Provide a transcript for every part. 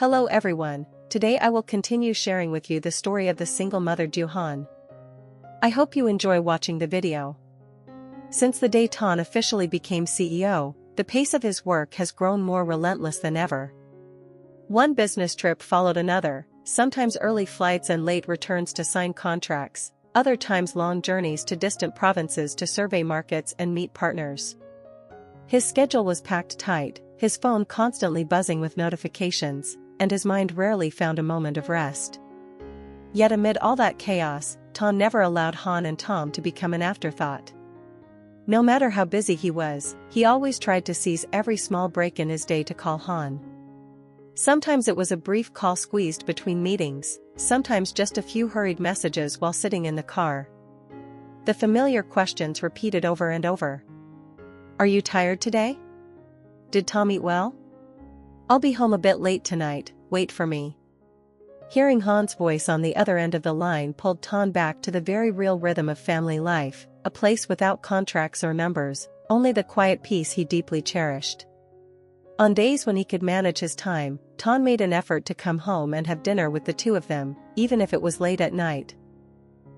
Hello everyone, today I will continue sharing with you the story of the single mother Diệu Hân. I hope you enjoy watching the video. Since the day Thành officially became CEO, the pace of his work has grown more relentless than ever. One business trip followed another, sometimes early flights and late returns to sign contracts, other times long journeys to distant provinces to survey markets and meet partners. His schedule was packed tight, his phone constantly buzzing with notifications, and his mind rarely found a moment of rest. Yet amid all that chaos, Thành never allowed Han and Tom to become an afterthought. No matter how busy he was, he always tried to seize every small break in his day to call Han. Sometimes it was a brief call squeezed between meetings, sometimes just a few hurried messages while sitting in the car. The familiar questions repeated over and over. "Are you tired today? Did Tom eat well? I'll be home a bit late tonight, wait for me." Hearing Han's voice on the other end of the line pulled Thành back to the very real rhythm of family life, a place without contracts or numbers, only the quiet peace he deeply cherished. On days when he could manage his time, Thành made an effort to come home and have dinner with the two of them, even if it was late at night.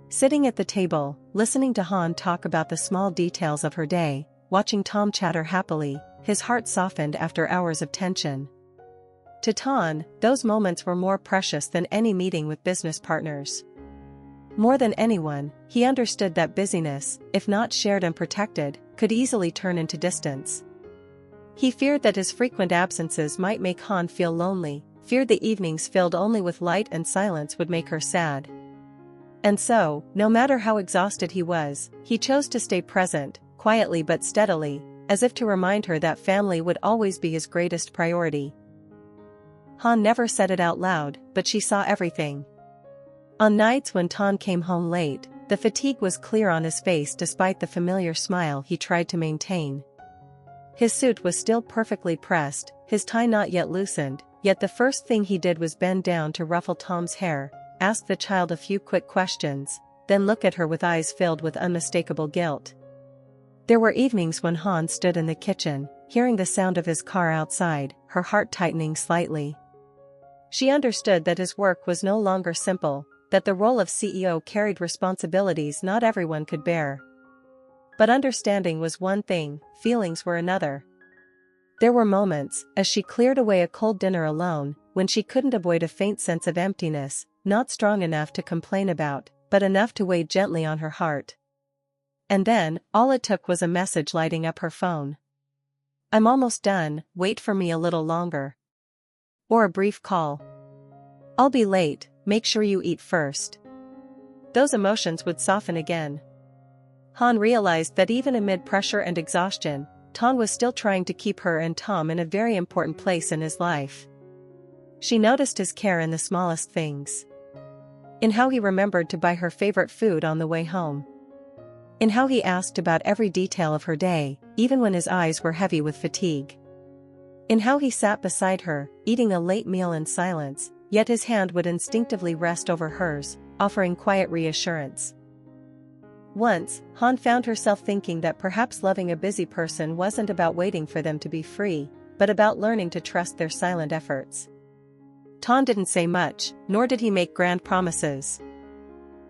Sitting at the table, listening to Han talk about the small details of her day, watching Tom chatter happily, his heart softened after hours of tension. To Thành, those moments were more precious than any meeting with business partners. More than anyone, he understood that busyness, if not shared and protected, could easily turn into distance. He feared that his frequent absences might make Han feel lonely, feared the evenings filled only with light and silence would make her sad. And so, no matter how exhausted he was, he chose to stay present, quietly but steadily, as if to remind her that family would always be his greatest priority. Han never said it out loud, but she saw everything. On nights when Thành came home late, the fatigue was clear on his face despite the familiar smile he tried to maintain. His suit was still perfectly pressed, his tie not yet loosened, yet the first thing he did was bend down to ruffle Tom's hair, ask the child a few quick questions, then look at her with eyes filled with unmistakable guilt. There were evenings when Han stood in the kitchen, hearing the sound of his car outside, her heart tightening slightly. She understood that his work was no longer simple, that the role of CEO carried responsibilities not everyone could bear. But understanding was one thing, feelings were another. There were moments, as she cleared away a cold dinner alone, when she couldn't avoid a faint sense of emptiness, not strong enough to complain about, but enough to weigh gently on her heart. And then, all it took was a message lighting up her phone. "I'm almost done, wait for me a little longer." Or a brief call. "I'll be late, make sure you eat first." Those emotions would soften again. Han realized that even amid pressure and exhaustion, Thành was still trying to keep her and Tom in a very important place in his life. She noticed his care in the smallest things. In how he remembered to buy her favorite food on the way home. In how he asked about every detail of her day, even when his eyes were heavy with fatigue. In how he sat beside her, eating a late meal in silence, yet his hand would instinctively rest over hers, offering quiet reassurance. Once, Han found herself thinking that perhaps loving a busy person wasn't about waiting for them to be free, but about learning to trust their silent efforts. Thành didn't say much, nor did he make grand promises.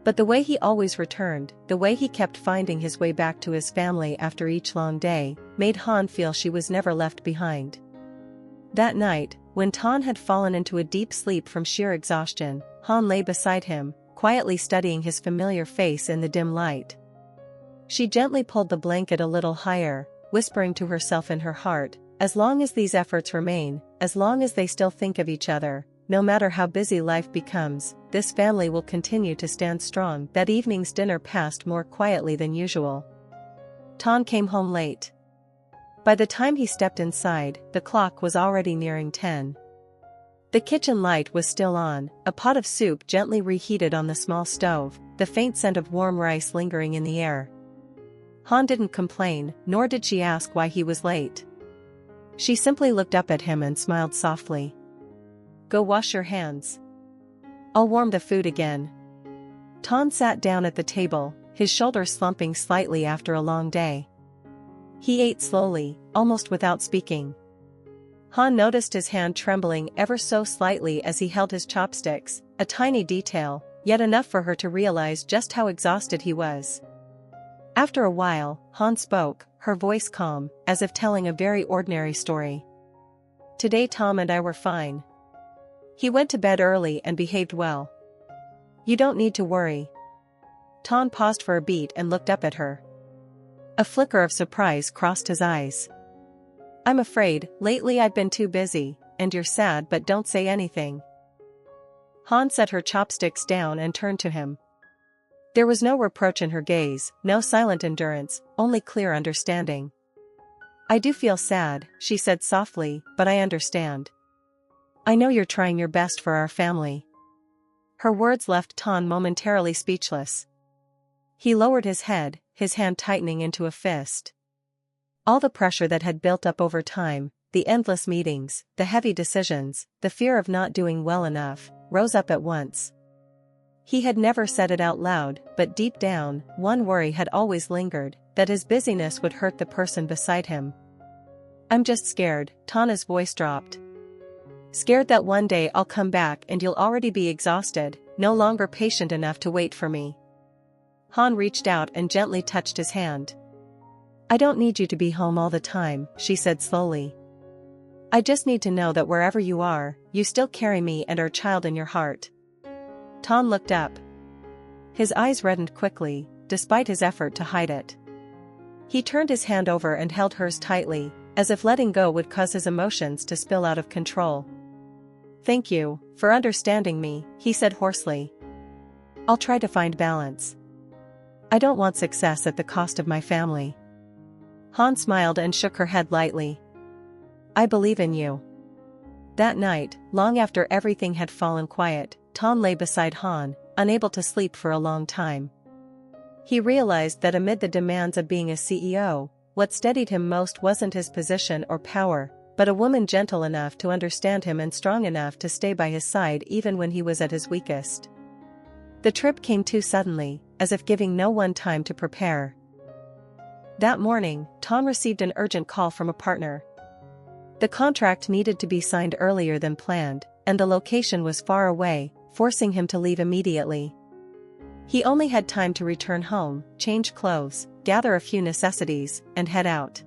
But the way he always returned, the way he kept finding his way back to his family after each long day, made Han feel she was never left behind. That night, when Thành had fallen into a deep sleep from sheer exhaustion, Han lay beside him, quietly studying his familiar face in the dim light. She gently pulled the blanket a little higher, whispering to herself in her heart, "As long as these efforts remain, as long as they still think of each other, no matter how busy life becomes, this family will continue to stand strong." That evening's dinner passed more quietly than usual. Thành came home late. By the time he stepped inside, the clock was already nearing 10. The kitchen light was still on, a pot of soup gently reheated on the small stove, the faint scent of warm rice lingering in the air. Han didn't complain, nor did she ask why he was late. She simply looked up at him and smiled softly. "Go wash your hands. I'll warm the food again." Thành sat down at the table, his shoulders slumping slightly after a long day. He ate slowly, almost without speaking. Han noticed his hand trembling ever so slightly as he held his chopsticks, a tiny detail, yet enough for her to realize just how exhausted he was. After a while, Han spoke, her voice calm, as if telling a very ordinary story. Today Tom and I were fine. He went to bed early and behaved well. You don't need to worry. Tom paused for a beat and looked up at her. A flicker of surprise crossed his eyes. I'm afraid, lately I've been too busy, and you're sad but don't say anything. Han set her chopsticks down and turned to him. There was no reproach in her gaze, no silent endurance, only clear understanding. I do feel sad, she said softly, but I understand. I know you're trying your best for our family. Her words left Ton momentarily speechless. He lowered his head, his hand tightening into a fist. All the pressure that had built up over time, the endless meetings, the heavy decisions, the fear of not doing well enough, rose up at once. He had never said it out loud, but deep down, one worry had always lingered, that his busyness would hurt the person beside him. I'm just scared, Tana's voice dropped. Scared that one day I'll come back and you'll already be exhausted, no longer patient enough to wait for me. Han reached out and gently touched his hand. I don't need you to be home all the time, she said slowly. I just need to know that wherever you are, you still carry me and our child in your heart. Ton looked up. His eyes reddened quickly, despite his effort to hide it. He turned his hand over and held hers tightly, as if letting go would cause his emotions to spill out of control. Thank you for understanding me, he said hoarsely. I'll try to find balance. I don't want success at the cost of my family. Han smiled and shook her head lightly. I believe in you. That night, long after everything had fallen quiet, Ton lay beside Han, unable to sleep for a long time. He realized that amid the demands of being a CEO, what steadied him most wasn't his position or power, but a woman gentle enough to understand him and strong enough to stay by his side even when he was at his weakest. The trip came too suddenly, as if giving no one time to prepare. That morning, Tom received an urgent call from a partner. The contract needed to be signed earlier than planned, and the location was far away, forcing him to leave immediately. He only had time to return home, change clothes, gather a few necessities, and head out.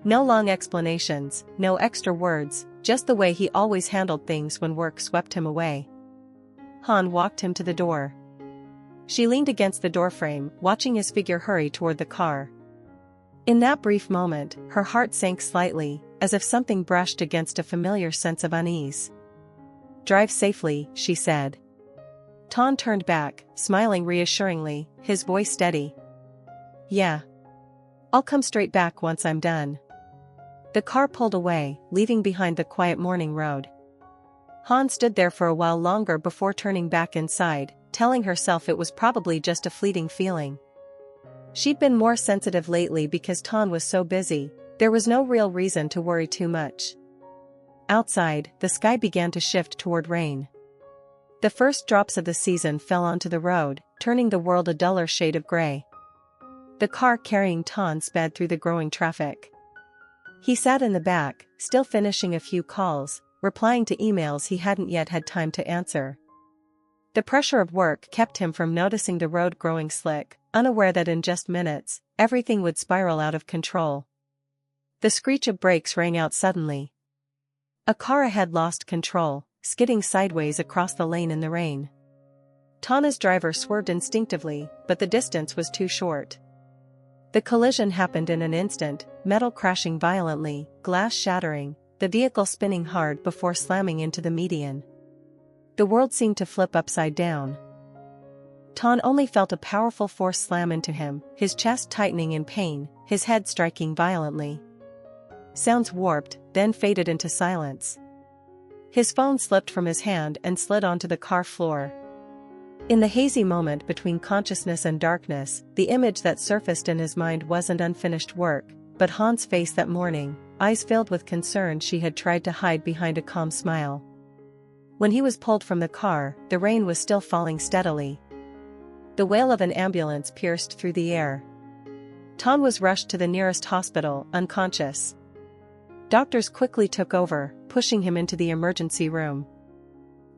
No long explanations, no extra words, just the way he always handled things when work swept him away. Han walked him to the door. She leaned against the doorframe, watching his figure hurry toward the car. In that brief moment, her heart sank slightly, as if something brushed against a familiar sense of unease. Drive safely, she said. Ton turned back, smiling reassuringly, his voice steady. Yeah. I'll come straight back once I'm done. The car pulled away, leaving behind the quiet morning road. Han stood there for a while longer before turning back inside, telling herself it was probably just a fleeting feeling. She'd been more sensitive lately because Ton was so busy, there was no real reason to worry too much. Outside, the sky began to shift toward rain. The first drops of the season fell onto the road, turning the world a duller shade of gray. The car carrying Ton sped through the growing traffic. He sat in the back, still finishing a few calls, replying to emails he hadn't yet had time to answer. The pressure of work kept him from noticing the road growing slick, unaware that in just minutes, everything would spiral out of control. The screech of brakes rang out suddenly. A car ahead lost control, skidding sideways across the lane in the rain. Tana's driver swerved instinctively, but the distance was too short. The collision happened in an instant, metal crashing violently, glass shattering, the vehicle spinning hard before slamming into the median. The world seemed to flip upside down. Ton only felt a powerful force slam into him, his chest tightening in pain, his head striking violently. Sounds warped, then faded into silence. His phone slipped from his hand and slid onto the car floor. In the hazy moment between consciousness and darkness, the image that surfaced in his mind wasn't unfinished work, but Han's face that morning, eyes filled with concern she had tried to hide behind a calm smile. When he was pulled from the car, the rain was still falling steadily. The wail of an ambulance pierced through the air. Ton was rushed to the nearest hospital, unconscious. Doctors quickly took over, pushing him into the emergency room.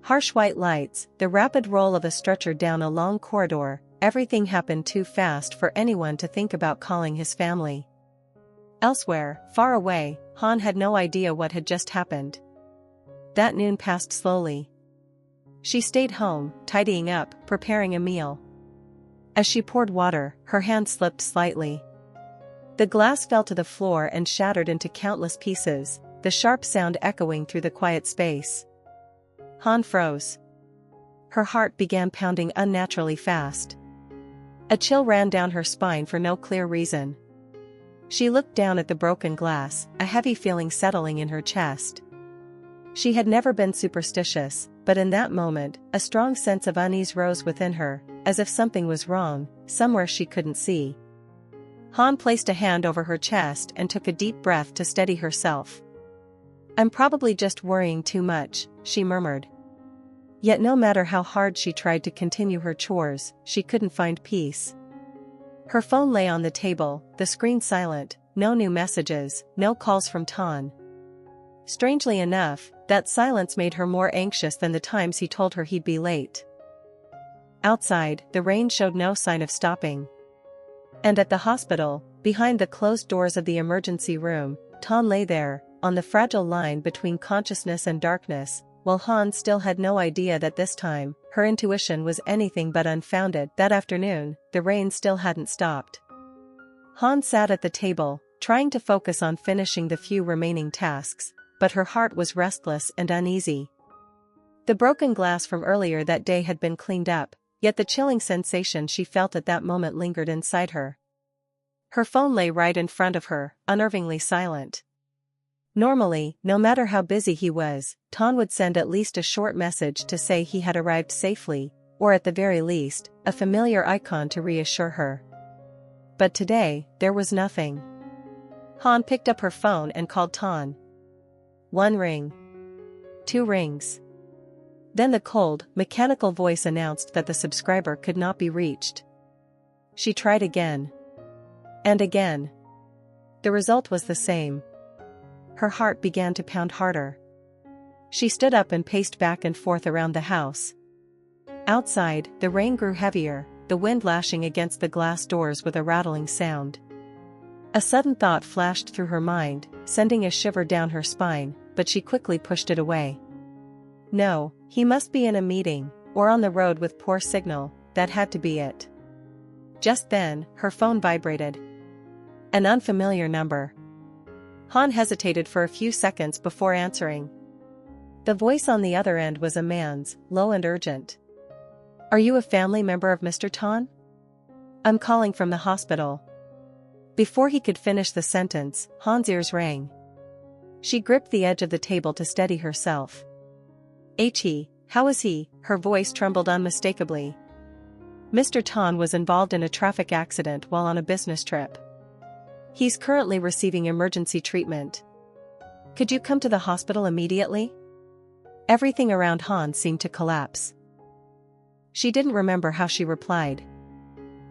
Harsh white lights, the rapid roll of a stretcher down a long corridor, everything happened too fast for anyone to think about calling his family. Elsewhere, far away, Han had no idea what had just happened. That noon passed slowly. She stayed home, tidying up, preparing a meal. As she poured water, her hand slipped slightly. The glass fell to the floor and shattered into countless pieces, the sharp sound echoing through the quiet space. Han froze. Her heart began pounding unnaturally fast. A chill ran down her spine for no clear reason. She looked down at the broken glass, a heavy feeling settling in her chest. She had never been superstitious, but in that moment, a strong sense of unease rose within her, as if something was wrong, somewhere she couldn't see. Han placed a hand over her chest and took a deep breath to steady herself. "I'm probably just worrying too much," she murmured. Yet no matter how hard she tried to continue her chores, she couldn't find peace. Her phone lay on the table, the screen silent, no new messages, no calls from Tan. Strangely enough, that silence made her more anxious than the times he told her he'd be late. Outside, the rain showed no sign of stopping. And at the hospital, behind the closed doors of the emergency room, Tan lay there, on the fragile line between consciousness and darkness, while Han still had no idea that this time, her intuition was anything but unfounded. That afternoon, the rain still hadn't stopped. Han sat at the table, trying to focus on finishing the few remaining tasks, but her heart was restless and uneasy. The broken glass from earlier that day had been cleaned up, yet the chilling sensation she felt at that moment lingered inside her. Her phone lay right in front of her, unnervingly silent. Normally, no matter how busy he was, Tan would send at least a short message to say he had arrived safely, or at the very least, a familiar icon to reassure her. But today, there was nothing. Han picked up her phone and called Tan. 1 ring. 2 rings. Then the cold, mechanical voice announced that the subscriber could not be reached. She tried again. And again. The result was the same. Her heart began to pound harder. She stood up and paced back and forth around the house. Outside, the rain grew heavier, the wind lashing against the glass doors with a rattling sound. A sudden thought flashed through her mind, sending a shiver down her spine, but she quickly pushed it away. No, he must be in a meeting, or on the road with poor signal. That had to be it. Just then, her phone vibrated. An unfamiliar number. Han hesitated for a few seconds before answering. The voice on the other end was a man's, low and urgent. "Are you a family member of Mr. Tan? I'm calling from the hospital." Before he could finish the sentence, Han's ears rang. She gripped the edge of the table to steady herself. How is he?" Her voice trembled unmistakably. "Mr. Tan was involved in a traffic accident while on a business trip. He's currently receiving emergency treatment. Could you come to the hospital immediately?" Everything around Han seemed to collapse. She didn't remember how she replied.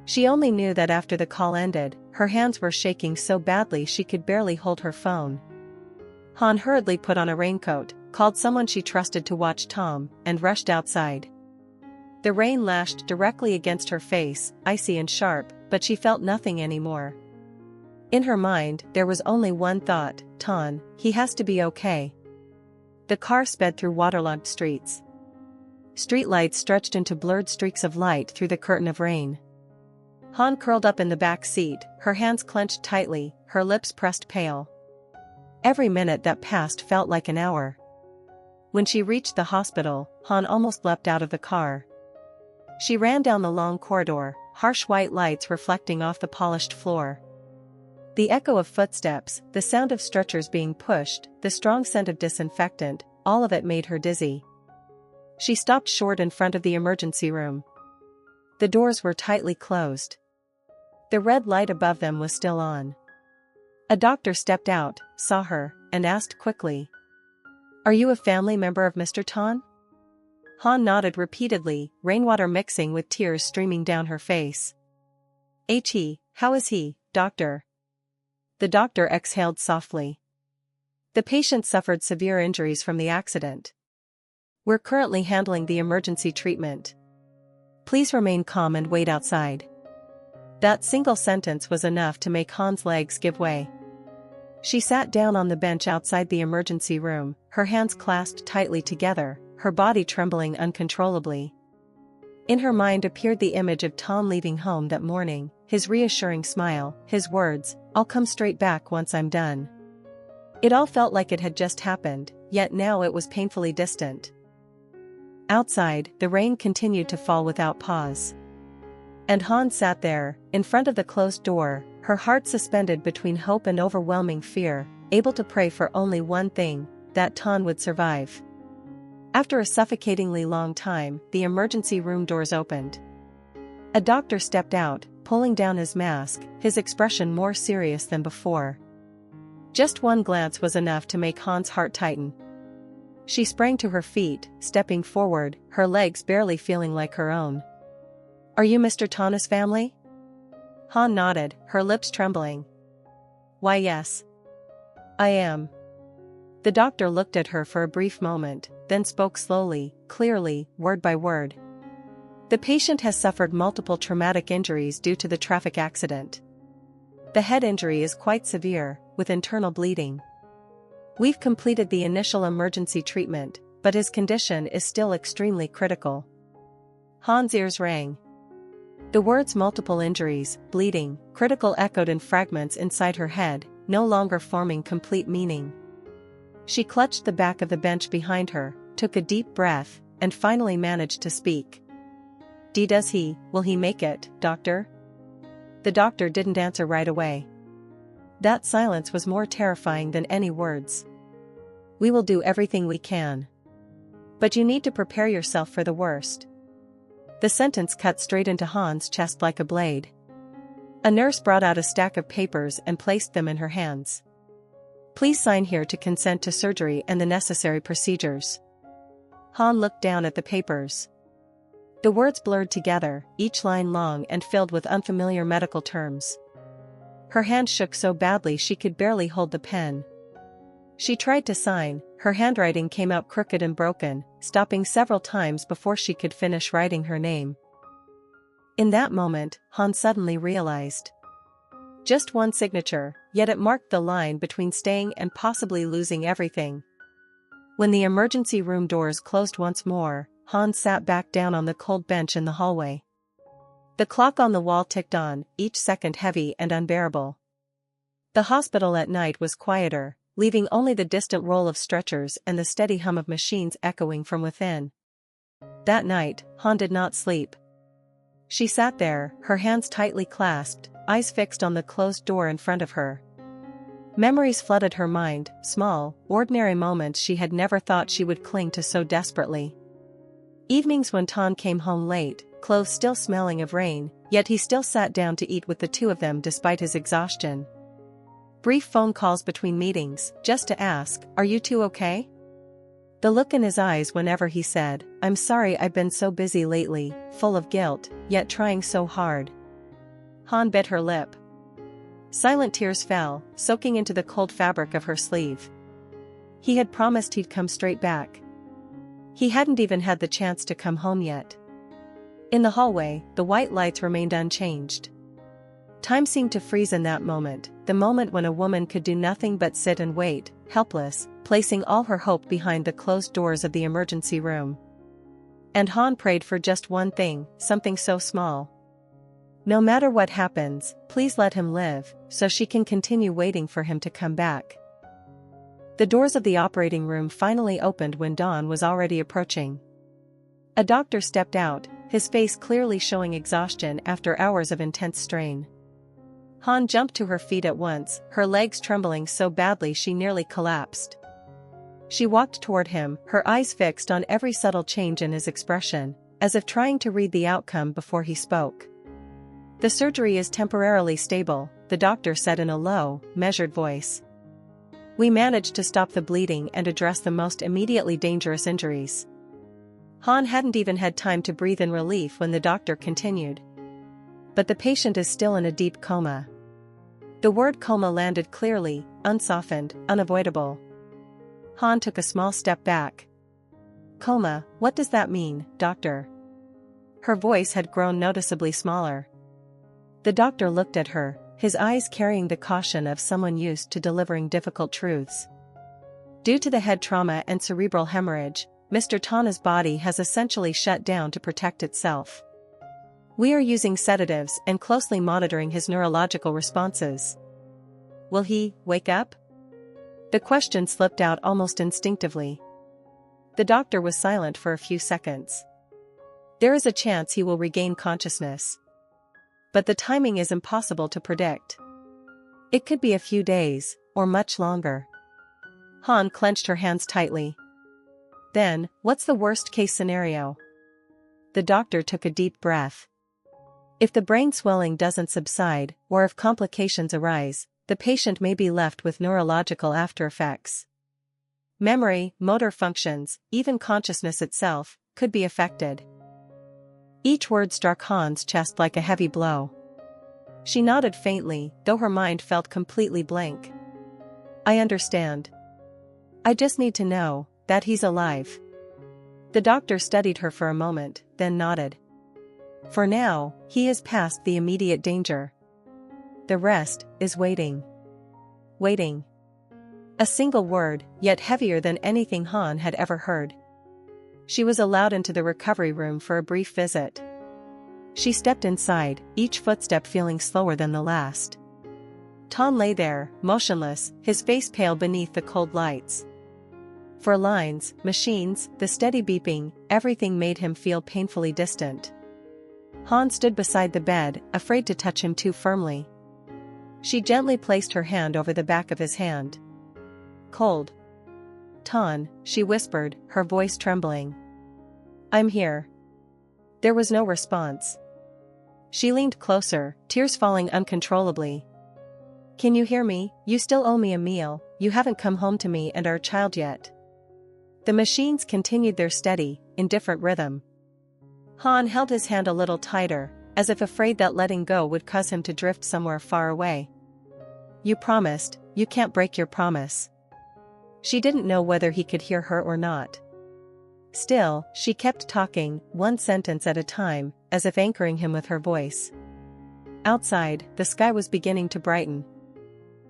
She only knew that after the call ended, her hands were shaking so badly she could barely hold her phone. Han hurriedly put on a raincoat, called someone she trusted to watch Tom, and rushed outside. The rain lashed directly against her face, icy and sharp, but she felt nothing anymore. In her mind, there was only one thought: Tan, he has to be okay. The car sped through waterlogged streets. Streetlights stretched into blurred streaks of light through the curtain of rain. Han curled up in the back seat, her hands clenched tightly, her lips pressed pale. Every minute that passed felt like an hour. When she reached the hospital, Han almost leapt out of the car. She ran down the long corridor, harsh white lights reflecting off the polished floor. The echo of footsteps, the sound of stretchers being pushed, the strong scent of disinfectant, all of it made her dizzy. She stopped short in front of the emergency room. The doors were tightly closed. The red light above them was still on. A doctor stepped out, saw her, and asked quickly, "Are you a family member of Mr. Tan?" Han nodded repeatedly, rainwater mixing with tears streaming down her face. How is he, doctor?" The doctor exhaled softly. The patient suffered severe injuries from the accident. We're currently handling the emergency treatment. Please remain calm and wait outside. That single sentence was enough to make Han's legs give way. She sat down on the bench outside the emergency room, her hands clasped tightly together, her body trembling uncontrollably. In her mind appeared the image of Tom leaving home that morning, his reassuring smile, his words, "I'll come straight back once I'm done." It all felt like it had just happened, yet now it was painfully distant. Outside, the rain continued to fall without pause. And Han sat there, in front of the closed door, her heart suspended between hope and overwhelming fear, able to pray for only one thing, that Tom would survive. After a suffocatingly long time, the emergency room doors opened. A doctor stepped out, pulling down his mask, his expression more serious than before. Just one glance was enough to make Han's heart tighten. She sprang to her feet, stepping forward, her legs barely feeling like her own. "Are you Mr. Tana's family?" Han nodded, her lips trembling. "Why, yes. I am." The doctor looked at her for a brief moment, then spoke slowly, clearly, word by word. "The patient has suffered multiple traumatic injuries due to the traffic accident. The head injury is quite severe, with internal bleeding. We've completed the initial emergency treatment, but his condition is still extremely critical." Han's ears rang. The words multiple injuries, bleeding, critical echoed in fragments inside her head, no longer forming complete meaning. She clutched the back of the bench behind her, took a deep breath, and finally managed to speak. Will he make it, doctor?" The doctor didn't answer right away. That silence was more terrifying than any words. "We will do everything we can. But you need to prepare yourself for the worst." The sentence cut straight into Han's chest like a blade. A nurse brought out a stack of papers and placed them in her hands. "Please sign here to consent to surgery and the necessary procedures." Han looked down at the papers. The words blurred together, each line long and filled with unfamiliar medical terms. Her hand shook so badly she could barely hold the pen. She tried to sign, her handwriting came out crooked and broken, stopping several times before she could finish writing her name. In that moment, Han suddenly realized. Just one signature, yet it marked the line between staying and possibly losing everything. When the emergency room doors closed once more, Han sat back down on the cold bench in the hallway. The clock on the wall ticked on, each second heavy and unbearable. The hospital at night was quieter, leaving only the distant roll of stretchers and the steady hum of machines echoing from within. That night, Han did not sleep. She sat there, her hands tightly clasped, eyes fixed on the closed door in front of her. Memories flooded her mind, small, ordinary moments she had never thought she would cling to so desperately. Evenings when Tom came home late, clothes still smelling of rain, yet he still sat down to eat with the two of them despite his exhaustion. Brief phone calls between meetings, just to ask, "Are you two okay?" The look in his eyes whenever he said, "I'm sorry I've been so busy lately," full of guilt, yet trying so hard. Han bit her lip. Silent tears fell, soaking into the cold fabric of her sleeve. He had promised he'd come straight back. He hadn't even had the chance to come home yet. In the hallway, the white lights remained unchanged. Time seemed to freeze in that moment, the moment when a woman could do nothing but sit and wait, helpless, placing all her hope behind the closed doors of the emergency room. And Han prayed for just one thing, something so small. No matter what happens, please let him live, so she can continue waiting for him to come back. The doors of the operating room finally opened when dawn was already approaching. A doctor stepped out, his face clearly showing exhaustion after hours of intense strain. Han jumped to her feet at once, her legs trembling so badly she nearly collapsed. She walked toward him, her eyes fixed on every subtle change in his expression, as if trying to read the outcome before he spoke. "The surgery is temporarily stable," the doctor said in a low, measured voice. "We managed to stop the bleeding and address the most immediately dangerous injuries." Han hadn't even had time to breathe in relief when the doctor continued. "But the patient is still in a deep coma." The word coma landed clearly, unsoftened, unavoidable. Han took a small step back. Coma, what does that mean, doctor? Her voice had grown noticeably smaller. The doctor looked at her, his eyes carrying the caution of someone used to delivering difficult truths. Due to the head trauma and cerebral hemorrhage, Mr. Tana's body has essentially shut down to protect itself. We are using sedatives and closely monitoring his neurological responses. Will he wake up? The question slipped out almost instinctively. The doctor was silent for a few seconds. There is a chance he will regain consciousness. But the timing is impossible to predict. It could be a few days, or much longer. Han clenched her hands tightly. Then, what's the worst-case scenario? The doctor took a deep breath. If the brain swelling doesn't subside, or if complications arise, the patient may be left with neurological aftereffects. Memory, motor functions, even consciousness itself, could be affected. Each word struck Han's chest like a heavy blow. She nodded faintly, though her mind felt completely blank. I understand. I just need to know that he's alive. The doctor studied her for a moment, then nodded. For now, he is past the immediate danger. The rest is waiting. Waiting. A single word, yet heavier than anything Han had ever heard. She was allowed into the recovery room for a brief visit. She stepped inside, each footstep feeling slower than the last. Tan lay there, motionless, his face pale beneath the cold lights. For lines, machines, the steady beeping, everything made him feel painfully distant. Han stood beside the bed, afraid to touch him too firmly. She gently placed her hand over the back of his hand. Cold. Tan, she whispered, her voice trembling. I'm here. There was no response. She leaned closer, tears falling uncontrollably. Can you hear me? You still owe me a meal, you haven't come home to me and our child yet. The machines continued their steady, indifferent rhythm. Han held his hand a little tighter, as if afraid that letting go would cause him to drift somewhere far away. You promised, you can't break your promise. She didn't know whether he could hear her or not. Still, she kept talking, one sentence at a time, as if anchoring him with her voice. Outside, the sky was beginning to brighten.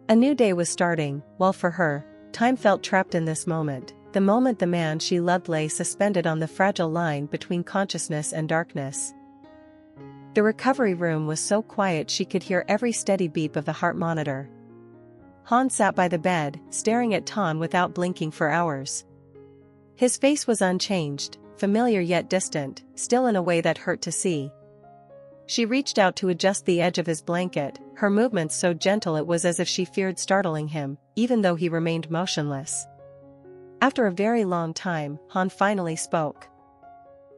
A new day was starting, while for her, time felt trapped in this moment, the moment the man she loved lay suspended on the fragile line between consciousness and darkness. The recovery room was so quiet she could hear every steady beep of the heart monitor. Han sat by the bed, staring at Tan without blinking for hours. His face was unchanged, familiar yet distant, still in a way that hurt to see. She reached out to adjust the edge of his blanket, her movements so gentle it was as if she feared startling him, even though he remained motionless. After a very long time, Han finally spoke.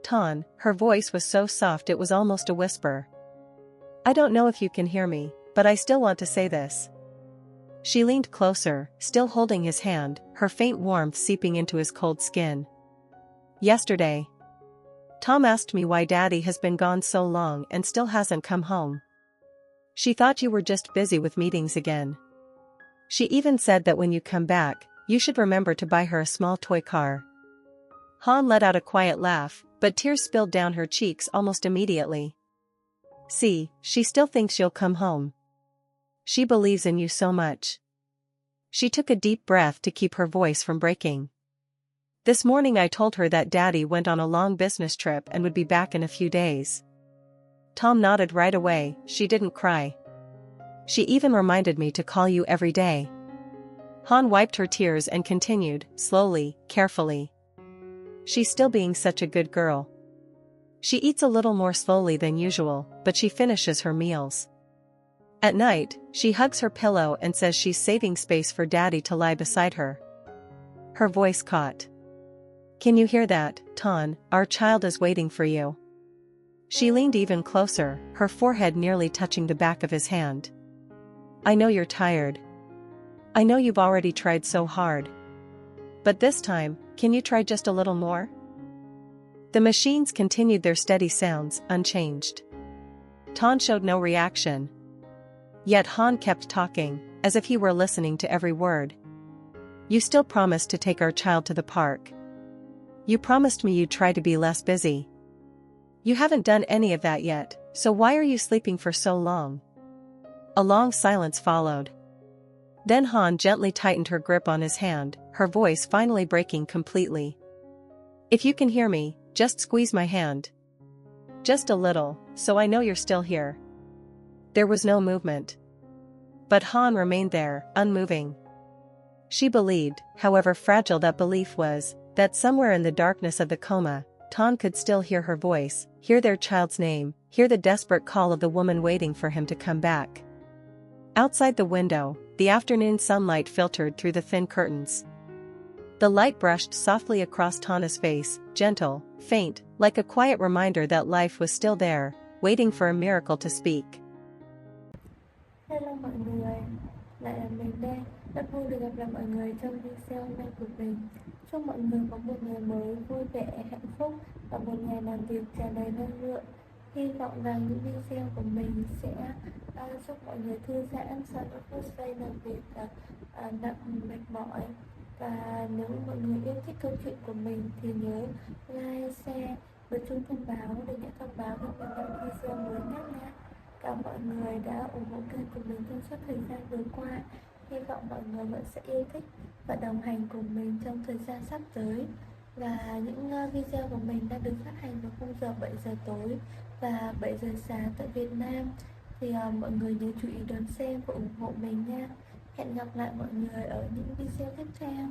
Tan, her voice was so soft it was almost a whisper. I don't know if you can hear me, but I still want to say this. She leaned closer, still holding his hand, her faint warmth seeping into his cold skin. Yesterday, Tom asked me why Daddy has been gone so long and still hasn't come home. She thought you were just busy with meetings again. She even said that when you come back, you should remember to buy her a small toy car. Han let out a quiet laugh, but tears spilled down her cheeks almost immediately. See, she still thinks you'll come home. She believes in you so much. She took a deep breath to keep her voice from breaking. This morning I told her that Daddy went on a long business trip and would be back in a few days. Tom nodded right away, she didn't cry. She even reminded me to call you every day. Han wiped her tears and continued, slowly, carefully. She's still being such a good girl. She eats a little more slowly than usual, but she finishes her meals. At night, she hugs her pillow and says she's saving space for Daddy to lie beside her. Her voice caught. Can you hear that, Tan? Our child is waiting for you. She leaned even closer, her forehead nearly touching the back of his hand. I know you're tired. I know you've already tried so hard. But this time, can you try just a little more? The machines continued their steady sounds, unchanged. Tan showed no reaction. Yet Han kept talking, as if he were listening to every word. You still promised to take our child to the park. You promised me you'd try to be less busy. You haven't done any of that yet, so why are you sleeping for so long? A long silence followed. Then Han gently tightened her grip on his hand, her voice finally breaking completely. If you can hear me, just squeeze my hand. Just a little, so I know you're still here. There was no movement. But Han remained there, unmoving. She believed, however fragile that belief was, that somewhere in the darkness of the coma, Tan could still hear her voice, hear their child's name, hear the desperate call of the woman waiting for him to come back. Outside the window, the afternoon sunlight filtered through the thin curtains. The light brushed softly across Tana's face, gentle, faint, like a quiet reminder that life was still there, waiting for a miracle to speak. Hello mọi người, lại là mình đây. Rất vui được gặp lại mọi người trong video hôm nay của mình. Chúc mọi người có một ngày mới vui vẻ, hạnh phúc và một ngày làm việc tràn đầy năng lượng. Hy vọng rằng những video của mình sẽ giúp mọi người thư giãn sau những phút giây làm việc nặng mệt mỏi. Và nếu mọi người yêu thích câu chuyện của mình thì nhớ like, share, bật chuông thông báo để nhận thông báo về những video mới nhất nhé. Cảm ơn mọi người đã ủng hộ kênh của mình trong suốt thời gian vừa qua. Hy vọng mọi người vẫn sẽ yêu thích và đồng hành cùng mình trong thời gian sắp tới. Và những video của mình đang được phát hành vào khung giờ 7 giờ tối và 7 giờ sáng tại Việt Nam. Thì mọi người nhớ chú ý đón xem và ủng hộ mình nha. Hẹn gặp lại mọi người ở những video tiếp theo.